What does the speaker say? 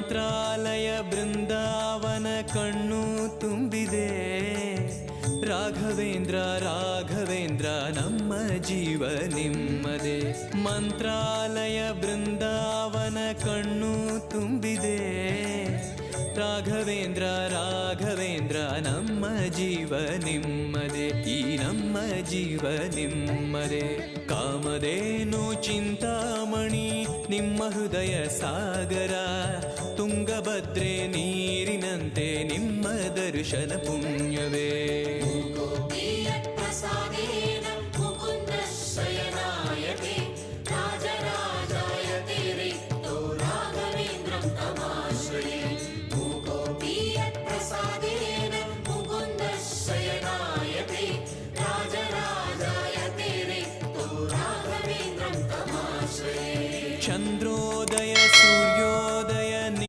ಮಂತ್ರಾಲಯ ಬೃಂದಾವನ ಕಣ್ಣು ತುಂಬಿದೆ. ರಾಘವೇಂದ್ರ ರಾಘವೇಂದ್ರ ನಮ್ಮ ಜೀವ ನಿಮ್ಮದೇ. ಮಂತ್ರಾಲಯ ಬೃಂದಾವನ ಕಣ್ಣು ತುಂಬಿದೆ. ರಾಘವೇಂದ್ರ ರಾಘವೇಂದ್ರ ನಮ್ಮ ಜೀವ ನಿಮ್ಮದೇ. ಈ ನಮ್ಮ ಜೀವ ನಿಮ್ಮದೇ. ಕಾಮಧೇನು ಚಿಂತಾಮಣಿ ನಿಮ್ಮ ಹೃದಯ ಸಾಗರ. ತುಂಗಭದ್ರೆ ನೀರಿನಂತೆ ನಿಮ್ಮ ದರ್ಶನ ಪುಣ್ಯವೇ.